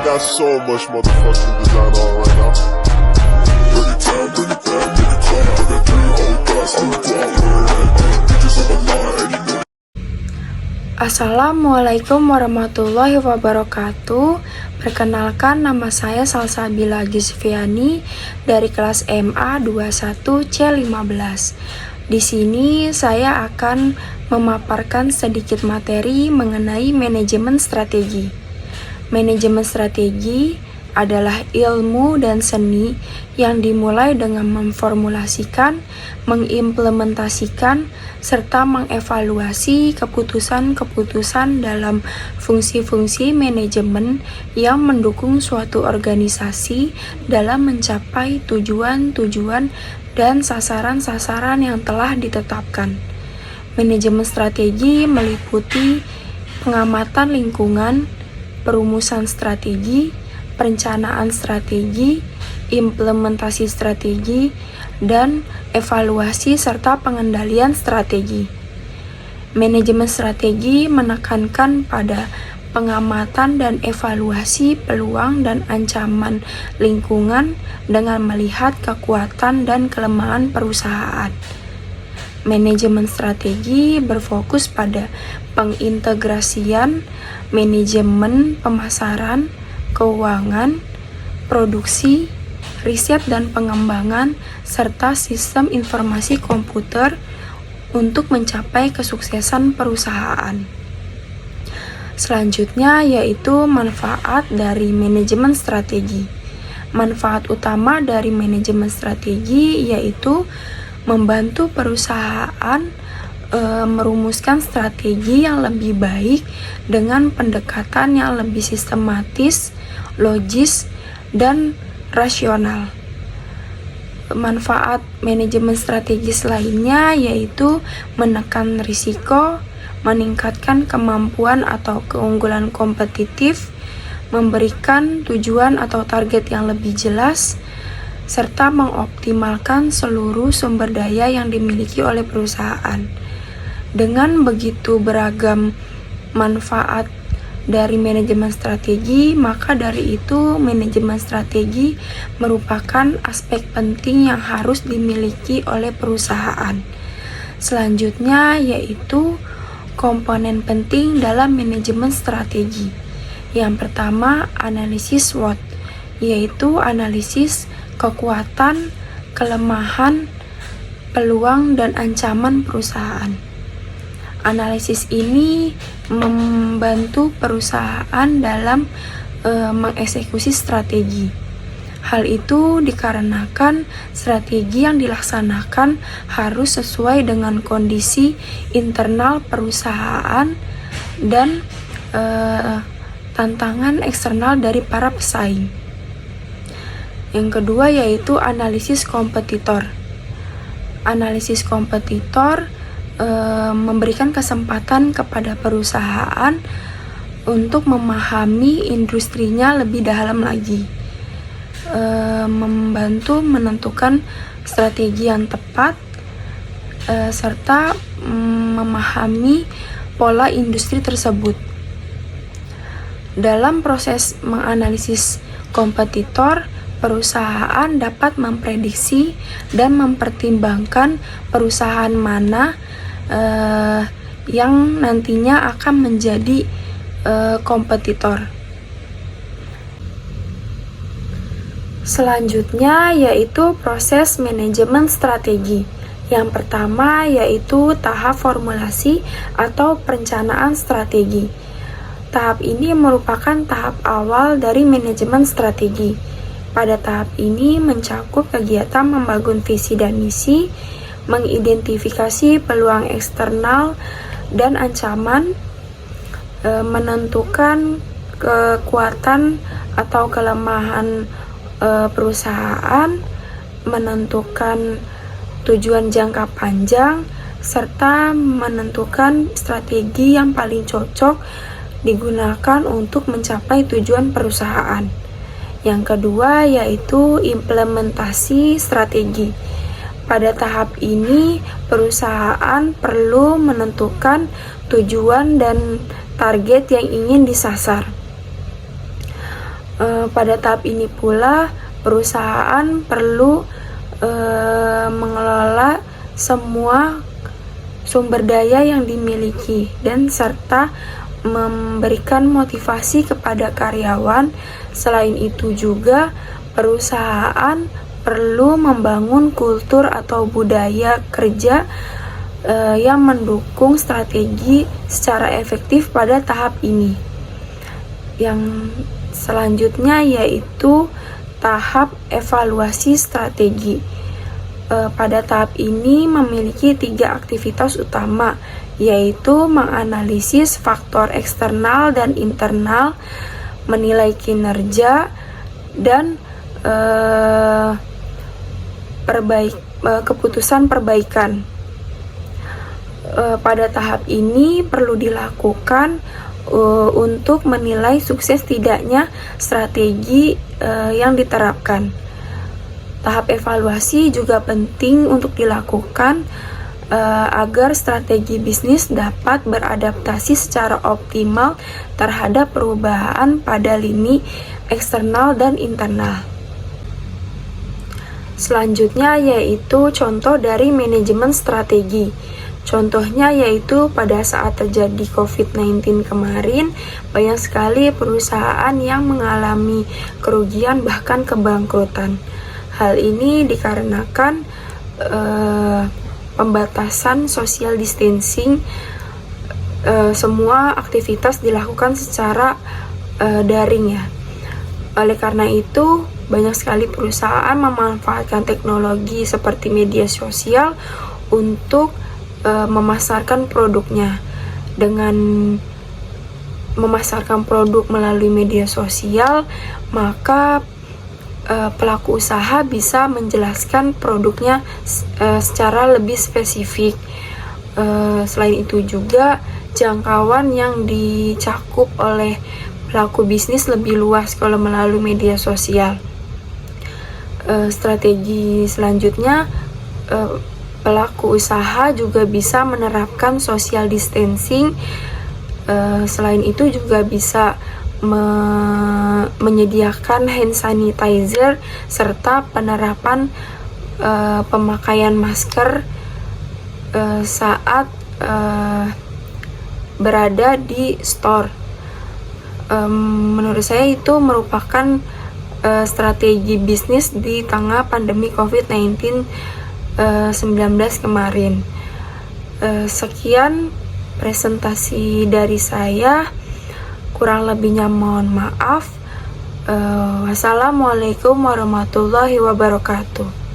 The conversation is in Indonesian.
got so much motherfucking design on right now. Bring it down, bring it down, make it clap. I got 3 old thoughts, I'm the bitches on the line, and you know. Assalamualaikum warahmatullahi wabarakatuh. Perkenalkan, nama saya Salsabila Gisviani dari kelas MA 21C15. Di sini saya akan memaparkan sedikit materi mengenai manajemen strategi. Manajemen strategi adalah ilmu dan seni yang dimulai dengan memformulasikan, mengimplementasikan, serta mengevaluasi keputusan-keputusan dalam fungsi-fungsi manajemen yang mendukung suatu organisasi dalam mencapai tujuan-tujuan dan sasaran-sasaran yang telah ditetapkan. Manajemen strategi meliputi pengamatan lingkungan, perumusan strategi, perencanaan strategi, implementasi strategi, dan evaluasi serta pengendalian strategi. Manajemen strategi menekankan pada pengamatan dan evaluasi peluang dan ancaman lingkungan dengan melihat kekuatan dan kelemahan perusahaan. Manajemen strategi berfokus pada pengintegrasian manajemen pemasaran, keuangan, produksi, riset dan pengembangan, serta sistem informasi komputer untuk mencapai kesuksesan perusahaan. Selanjutnya yaitu manfaat dari manajemen strategi. Manfaat utama dari manajemen strategi yaitu membantu perusahaan merumuskan strategi yang lebih baik dengan pendekatan yang lebih sistematis, logis, dan rasional. Manfaat manajemen strategis lainnya yaitu menekan risiko, meningkatkan kemampuan atau keunggulan kompetitif, memberikan tujuan atau target yang lebih jelas, serta mengoptimalkan seluruh sumber daya yang dimiliki oleh perusahaan. Dengan begitu beragam manfaat dari manajemen strategi, maka dari itu manajemen strategi merupakan aspek penting yang harus dimiliki oleh perusahaan. Selanjutnya yaitu komponen penting dalam manajemen strategi. Yang pertama, analisis SWOT, yaitu analisis kekuatan, kelemahan, peluang, dan ancaman perusahaan. Analisis ini membantu perusahaan dalam mengeksekusi strategi. Hal itu dikarenakan strategi yang dilaksanakan harus sesuai dengan kondisi internal perusahaan dan tantangan eksternal dari para pesaing. Yang kedua yaitu analisis kompetitor. Analisis kompetitor memberikan kesempatan kepada perusahaan untuk memahami industrinya lebih dalam lagi, membantu menentukan strategi yang tepat, serta memahami pola industri tersebut. Dalam proses menganalisis kompetitor, perusahaan dapat memprediksi dan mempertimbangkan perusahaan mana yang nantinya akan menjadi kompetitor. Selanjutnya yaitu proses manajemen strategi. Yang pertama yaitu tahap formulasi atau perencanaan strategi. Tahap ini merupakan tahap awal dari manajemen strategi. Pada tahap ini mencakup kegiatan membangun visi dan misi, mengidentifikasi peluang eksternal dan ancaman, menentukan kekuatan atau kelemahan perusahaan, menentukan tujuan jangka panjang, serta menentukan strategi yang paling cocok digunakan untuk mencapai tujuan perusahaan. Yang kedua yaitu implementasi strategi. Pada tahap ini, perusahaan perlu menentukan tujuan dan target yang ingin disasar. Pada tahap ini pula, perusahaan perlu mengelola semua sumber daya yang dimiliki dan serta memberikan motivasi kepada karyawan. Selain itu juga, perusahaan perlu membangun kultur atau budaya kerja yang mendukung strategi secara efektif pada tahap ini. Yang selanjutnya yaitu tahap evaluasi strategi. Pada tahap ini memiliki 3 aktivitas utama, yaitu menganalisis faktor eksternal dan internal, menilai kinerja, dan keputusan perbaikan. Pada tahap ini perlu dilakukan untuk menilai sukses tidaknya strategi yang diterapkan. Tahap evaluasi juga penting untuk dilakukan agar strategi bisnis dapat beradaptasi secara optimal terhadap perubahan pada lini eksternal dan internal. Selanjutnya yaitu contoh dari manajemen strategi. Contohnya yaitu pada saat terjadi COVID-19 kemarin, banyak sekali perusahaan yang mengalami kerugian bahkan kebangkrutan. Hal ini dikarenakan pembatasan social distancing. Semua aktivitas dilakukan secara daring ya. Oleh karena itu, banyak sekali perusahaan memanfaatkan teknologi seperti media sosial untuk memasarkan produknya. Dengan memasarkan produk melalui media sosial, maka pelaku usaha bisa menjelaskan produknya secara lebih spesifik. Selain itu juga, jangkauan yang dicakup oleh pelaku bisnis lebih luas kalau melalui media sosial. Strategi selanjutnya, pelaku usaha juga bisa menerapkan social distancing. Selain itu juga bisa menyediakan hand sanitizer serta penerapan pemakaian masker saat berada di store. Menurut saya itu merupakan strategi bisnis di tengah pandemi COVID-19 kemarin. Sekian presentasi dari saya, kurang lebihnya mohon maaf. Wassalamualaikum warahmatullahi wabarakatuh.